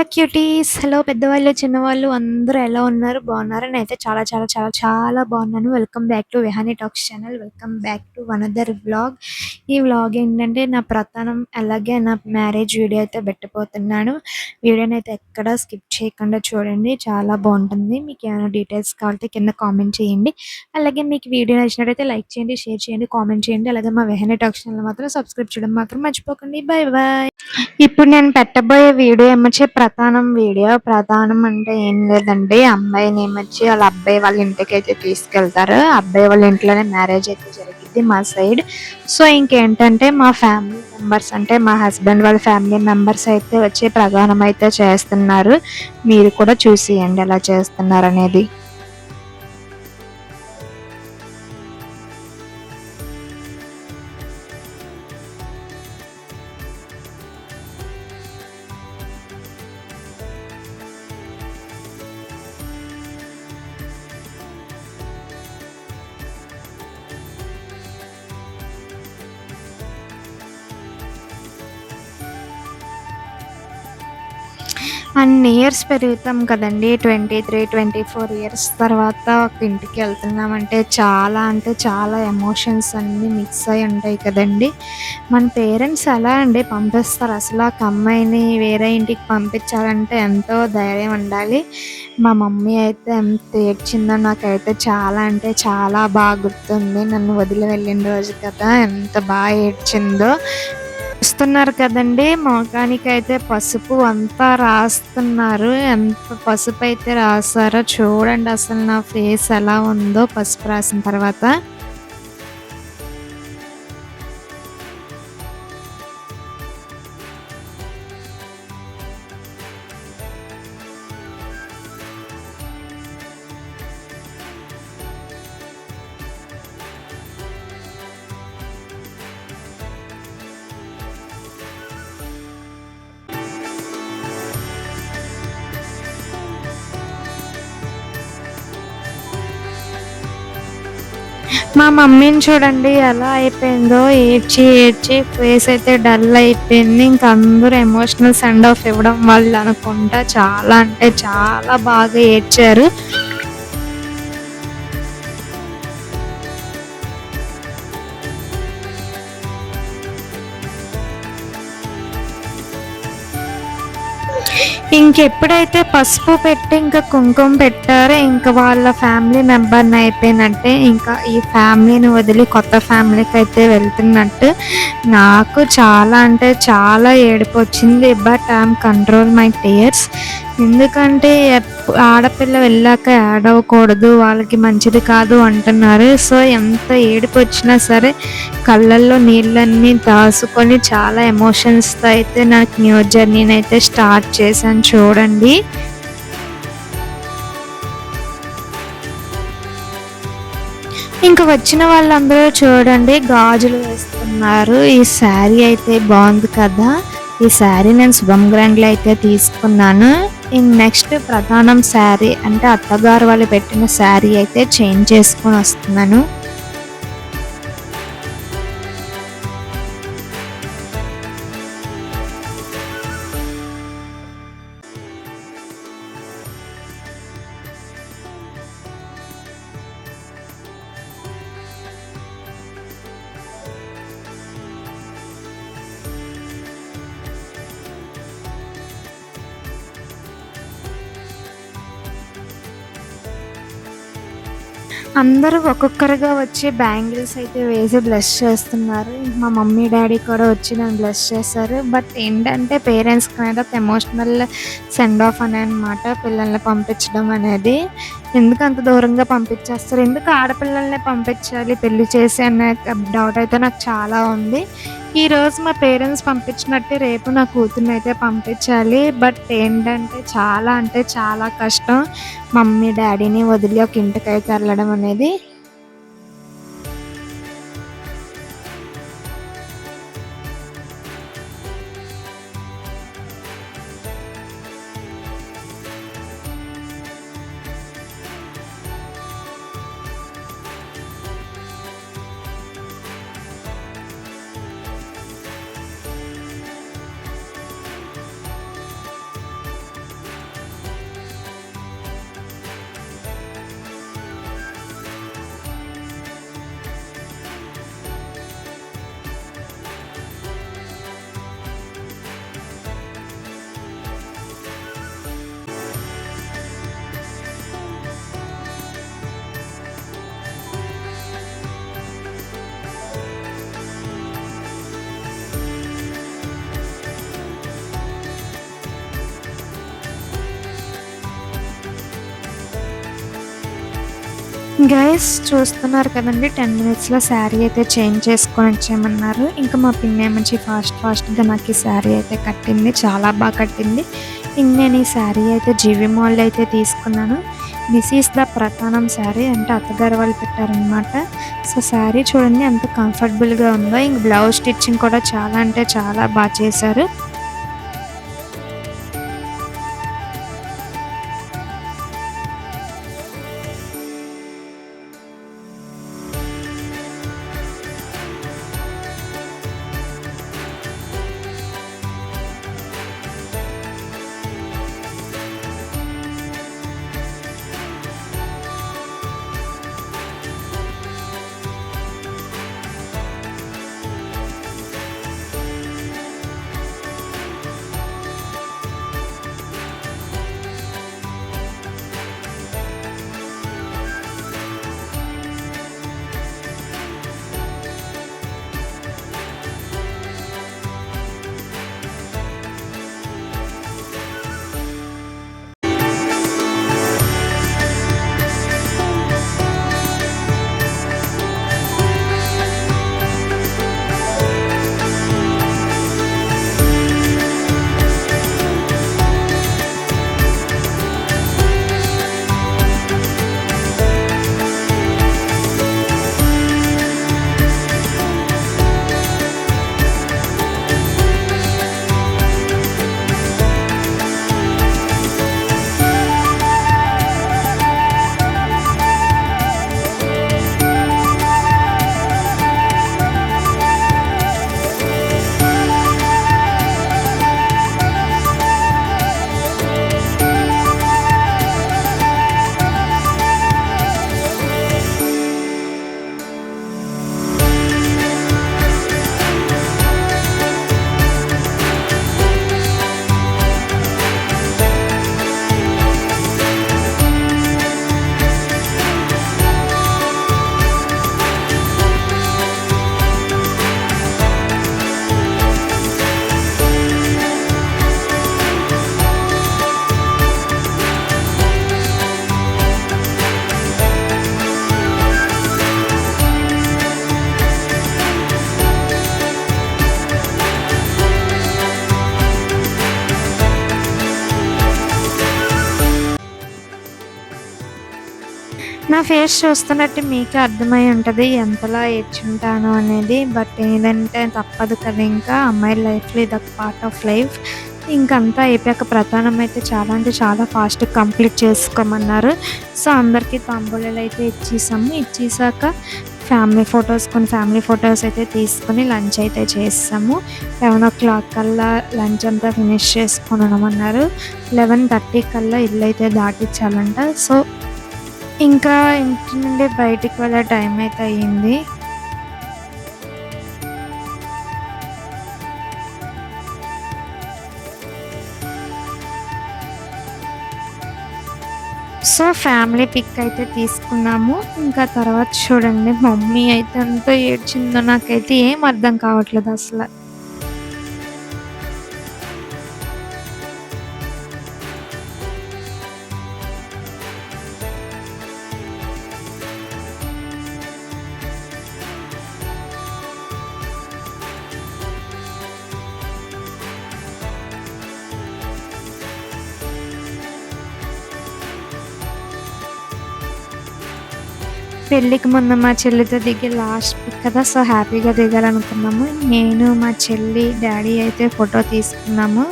Hello cuties. Hello పెద్దవాళ్ళు, చిన్నవాళ్ళు అందరూ ఎలా ఉన్నారు? బాగున్నారా? నేనైతే చాలా చాలా చాలా చాలా బాగున్నాను. Welcome back to Vihani talks channel. Welcome back to another vlog. ఈ వ్లాగ్ ఏంటంటే నా ప్రతానం అలాగే నా మ్యారేజ్ వీడియో అయితే పెట్టబోతున్నాను. వీడియోని అయితే ఎక్కడ స్కిప్ చేయకుండా చూడండి, చాలా బాగుంటుంది. మీకు ఏమైనా డీటెయిల్స్ కావాలంటే కింద కామెంట్ చేయండి. అలాగే మీకు వీడియో నచ్చినట్టయితే లైక్ చేయండి, షేర్ చేయండి, కామెంట్ చేయండి. అలాగే మా విహానీ టాక్స్ ఛానల్ మాత్రం సబ్స్క్రైబ్ చేయడం మాత్రం మర్చిపోకండి. Bye bye. ఇప్పుడు నేను పెట్టబోయే వీడియో ఏమొచ్చి ప్రధానం వీడియో. ప్రధానం అంటే ఏం లేదండి, అమ్మాయిని ఏమొచ్చి వాళ్ళ అబ్బాయి వాళ్ళ ఇంటికి అయితే తీసుకెళ్తారు. అబ్బాయి వాళ్ళ ఇంట్లోనే మ్యారేజ్ అయితే జరిగింది మా సైడ్. సో ఇంకేంటంటే మా ఫ్యామిలీ మెంబర్స్ అంటే మా హస్బెండ్ వాళ్ళ ఫ్యామిలీ మెంబర్స్ అయితే వచ్చి ప్రధానం అయితే చేస్తున్నారు. మీరు కూడా చూసేయండి ఎలా చేస్తున్నారు అనేది. అన్ని ఇయర్స్ పెరుగుతాం కదండి, 23-24 ఇయర్స్ తర్వాత ఒక ఇంటికి వెళ్తున్నామంటే చాలా అంటే చాలా ఎమోషన్స్ అన్నీ మిక్స్ అయి ఉంటాయి కదండి. మన పేరెంట్స్ ఎలా అండి పంపిస్తారు? అసలు ఒక అమ్మాయిని వేరే ఇంటికి పంపించాలంటే ఎంతో ధైర్యం ఉండాలి. మా మమ్మీ అయితే ఎంత ఏడ్చిందో నాకైతే చాలా అంటే చాలా బాగా గుర్తుంది. నన్ను వదిలి వెళ్ళిన రోజు కదా, ఎంత బాగా ఏడ్చిందో. చూస్తున్నారు కదండీ! మొఖానికైతే పసుపు అంతా రాస్తున్నారు. ఎంత పసుపైతే రాసారో చూడండి, అసలు నా ఫేస్ ఎలా ఉందో పసుపు రాసిన తర్వాత. మా మమ్మీని చూడండి ఎలా అయిపోయిందో, ఏడ్చి ఏడ్చి ఫేస్ అయితే డల్ అయిపోయింది. ఇంక అందరూ ఎమోషనల్ సెండ్ ఆఫ్ ఇవ్వడం వాళ్ళు అనుకుంటా చాలా అంటే చాలా బాగా ఏడ్చారు. ఇంకెప్పుడైతే పసుపు పెట్టి ఇంకా కుంకుమ పెట్టారో ఇంకా వాళ్ళ ఫ్యామిలీ మెంబర్ని అయిపోయినట్టే. ఇంకా ఈ ఫ్యామిలీని వదిలి కొత్త ఫ్యామిలీకి అయితే వెళ్తున్నట్టు. నాకు చాలా అంటే చాలా ఏడుపు వచ్చింది. But I'm control my tears. ఎందుకంటే ఆడపిల్ల వెళ్ళాక ఏడవకూడదు, వాళ్ళకి మంచిది కాదు అంటున్నారు. సో ఎంత ఏడుపు వచ్చినా సరే కళ్ళల్లో నీళ్ళన్నీ దాచుకొని చాలా ఎమోషన్స్తో అయితే నాకు న్యూ జర్నీని అయితే స్టార్ట్ చేశాను చూడండి. ఇంకా వచ్చిన వాళ్ళందరూ చూడండి గాజులు వేస్తున్నారు. ఈ శారీ అయితే బాగుంది కదా, ఈ శారీ నేను శుభం గ్రాండ్లో అయితే తీసుకున్నాను. నెక్స్ట్ ప్రధానం శారీ అంటే అత్తగారు వాళ్ళు పెట్టిన శారీ అయితే చేంజ్ చేసుకొని వస్తున్నాను. అందరూ ఒక్కొక్కరుగా వచ్చి బ్యాంగిల్స్ అయితే వేసి బ్లెస్ చేస్తున్నారు. మా మమ్మీ డాడీ కూడా వచ్చి నన్ను బ్లెస్ చేశారు. బట్ ఏంటంటే పేరెంట్స్కి అనేది ఒక ఎమోషనల్ సెండ్ ఆఫ్ అని అనమాట పిల్లల్ని పంపించడం అనేది. ఎందుకు అంత దూరంగా పంపించేస్తారు, ఎందుకు ఆడపిల్లల్ని పంపించాలి పెళ్లి చేసి అనే డౌట్ అయితే నాకు చాలా ఉంది. ఈరోజు మా పేరెంట్స్ పంపించినట్టే రేపు నా కూతుర్ని అయితే పంపించాలి. బట్ ఏంటంటే చాలా అంటే చాలా కష్టం మమ్మీ డాడీని వదిలి ఒక ఇంటికైతే వెళ్ళడం అనేది. గైస్ చూస్తున్నారు కదండీ! 10 మినిట్స్‌లో శారీ అయితే చేంజ్ చేసుకొని వచ్చేయమన్నారు. ఇంకా మా పిన్నేమొచ్చి ఫాస్ట్‌గా నాకు ఈ శారీ అయితే కట్టింది. చాలా కట్టింది. ఇంక నేను ఈ శారీ అయితే జీవీ మాల్‌లో అయితే తీసుకున్నాను. దిస్ ఈస్ ద ప్రతానం శారీ అంటే అత్తగారు వాళ్ళు పెట్టారనమాట. సో, శారీ చూడండి ఎంత కంఫర్టబుల్‌గా ఉందో. ఇంక బ్లౌజ్ స్టిచ్చింగ్ కూడా చాలా అంటే చాలా చేశారు. నా ఫేస్ చూస్తున్నట్టు మీకే అర్థమై ఉంటది ఎంతలా ఏడ్చుంటాను అనేది. బట్ ఏదంటే తప్పదు కదా! ఇంకా అమ్మాయిల లైఫ్‌లో ఇదొక పార్ట్ ఆఫ్ లైఫ్. ఇంకంతా అయిపోయాక ప్రధానం అయితే చాలా అంటే చాలా ఫాస్ట్‌గా కంప్లీట్ చేసుకోమన్నారు. సో, అందరికీ తాంబూలాలైతే ఇచ్చేసాము. ఇచ్చేసాక కొన్ని ఫ్యామిలీ ఫోటోస్ అయితే తీసుకొని లంచ్ అయితే చేసేసాము. 11:00 కల్లా లంచ్ అంతా ఫినిష్ చేసుకొని ఉండమన్నారు. 11:30 కల్లా ఇల్లయితే దాటించాలంట. సో, ఇంకా ఇంటి నుండి బయటికి వెళ్ళే టైం అయితే అయ్యింది. సో, ఫ్యామిలీ పిక్ అయితే తీసుకున్నాము. ఇంకా తర్వాత చూడండి మమ్మీ అయితే ఎంత ఏడ్చిందో నాకైతే ఏం అర్థం కావట్లేదు అసల. పెళ్ళికి ముందు మా చెల్లితో దిగే లాస్ట్ పిక్ కదా! సో, హ్యాపీగా దిగాలనుకున్నాము. నేను, మా చెల్లి, డ్యాడీ అయితే ఫోటో తీసుకున్నాము.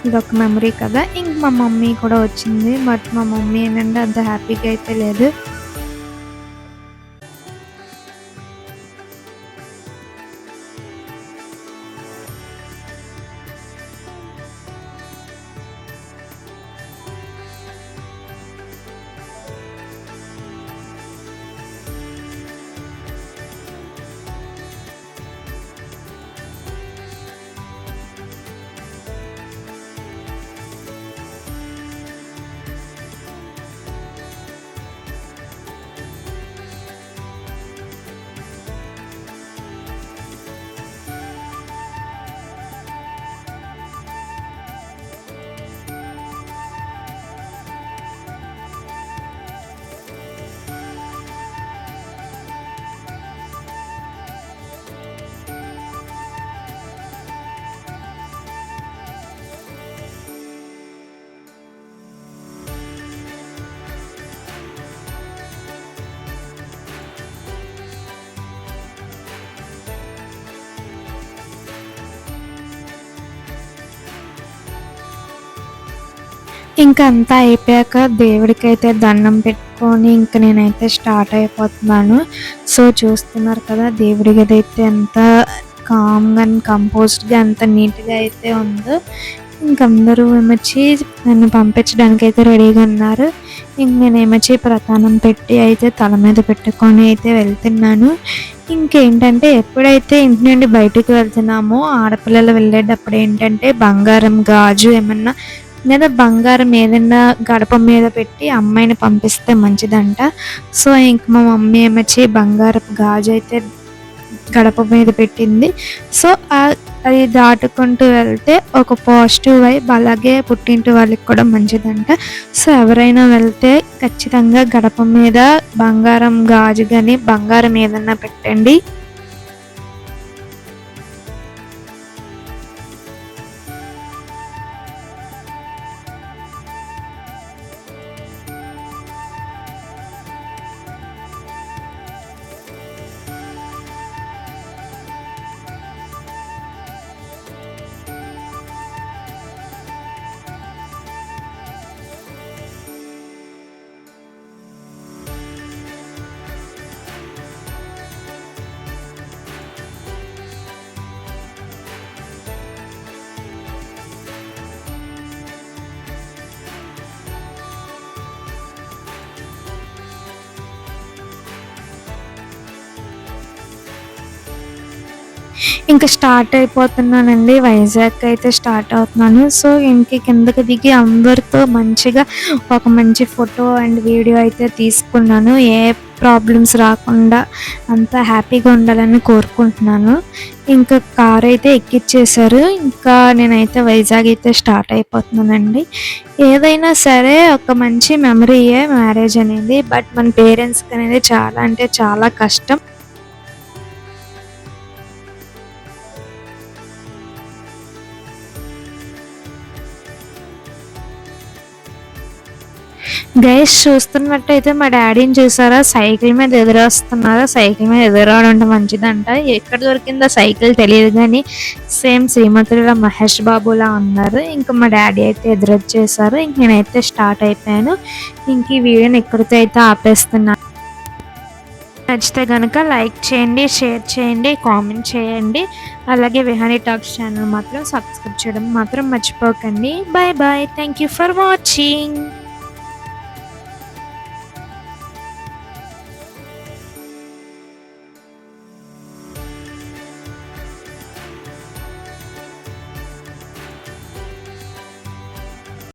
ఇదొక మెమరీ కదా! ఇంక మా మమ్మీ కూడా వచ్చింది. బట్ మా మమ్మీ ఏంటంటే అంత హ్యాపీగా అయితే లేదు. ఇంకా అంతా అయిపోయాక దేవుడికైతే దండం పెట్టుకొని ఇంక నేనైతే స్టార్ట్ అయిపోతున్నాను. సో చూస్తున్నారు కదా దేవుడి గది అయితే ఎంత కామ్‌గా అండ్ కంపోజ్డ్‌గా ఎంత నీట్‌గా అయితే ఉందో. ఇంక అందరూ ఏమొచ్చి నన్ను పంపించడానికైతే రెడీగా ఉన్నారు. ఇంక నేనేమొచ్చి ప్రతానం పెట్టి అయితే తల మీద పెట్టుకొని అయితే వెళ్తున్నాను. ఇంకేంటంటే ఎప్పుడైతే ఇంటి నుండి బయటికి వెళ్తున్నామో ఆడపిల్లలు వెళ్ళేటప్పుడు ఏంటంటే బంగారం గాజు ఏమన్నా లేదా బంగారం ఏదైనా గడప మీద పెట్టి అమ్మాయిని పంపిస్తే మంచిదంట. సో ఇంక మా మమ్మీ ఏమొచ్చి బంగారపు గాజు అయితే గడప మీద పెట్టింది. సో అది దాటుకుంటూ వెళ్తే ఒక పాజిటివ్ వైబ్, అలాగే పుట్టింటి వాళ్ళకి కూడా మంచిదంట. సో ఎవరైనా వెళ్తే ఖచ్చితంగా గడప మీద బంగారం గాజు గాని బంగారం ఏదన్నా పెట్టండి. ఇంకా స్టార్ట్ అయిపోతున్నానండి. వైజాగ్ అయితే స్టార్ట్ అవుతున్నాను. సో ఇంక కిందకి దిగి అందరితో మంచిగా ఒక మంచి ఫోటో అండ్ వీడియో అయితే తీసుకున్నాను. ఏ ప్రాబ్లమ్స్ రాకుండా అంతా హ్యాపీగా ఉండాలని కోరుకుంటున్నాను. ఇంకా కార్ అయితే ఎక్కిచ్చేశారు. ఇంకా నేనైతే వైజాగ్ అయితే స్టార్ట్ అయిపోతున్నానండి. ఏదైనా సరే ఒక మంచి మెమరీయే మ్యారేజ్ అనేది. బట్ మన పేరెంట్స్‌కి అనేది చాలా అంటే చాలా కష్టం. గైస్ చూస్తున్నట్టయితే మా డాడీని చూసారా, సైకిల్ మీద ఎదురొస్తున్నారా. సైకిల్ మీద ఎదురావడం అంటే మంచిదంట. ఎక్కడ దొరికిందో సైకిల్ తెలియదు కానీ సేమ్ శ్రీమంతుడిలా మహేష్ బాబులా ఉన్నారు. ఇంకా మా డాడీ అయితే ఎదురొచ్చేసారు. ఇంక నేనైతే స్టార్ట్ అయిపోయాను. ఇంక ఈ వీడియోని ఎక్కడితో అయితే ఆపేస్తున్నాను. నచ్చితే కనుక లైక్ చేయండి, షేర్ చేయండి, కామెంట్ చేయండి. అలాగే విహానీ టాక్స్ ఛానల్ మాత్రం సబ్స్క్రైబ్ చేయడం మాత్రం మర్చిపోకండి. Bye bye. Thank you for watching.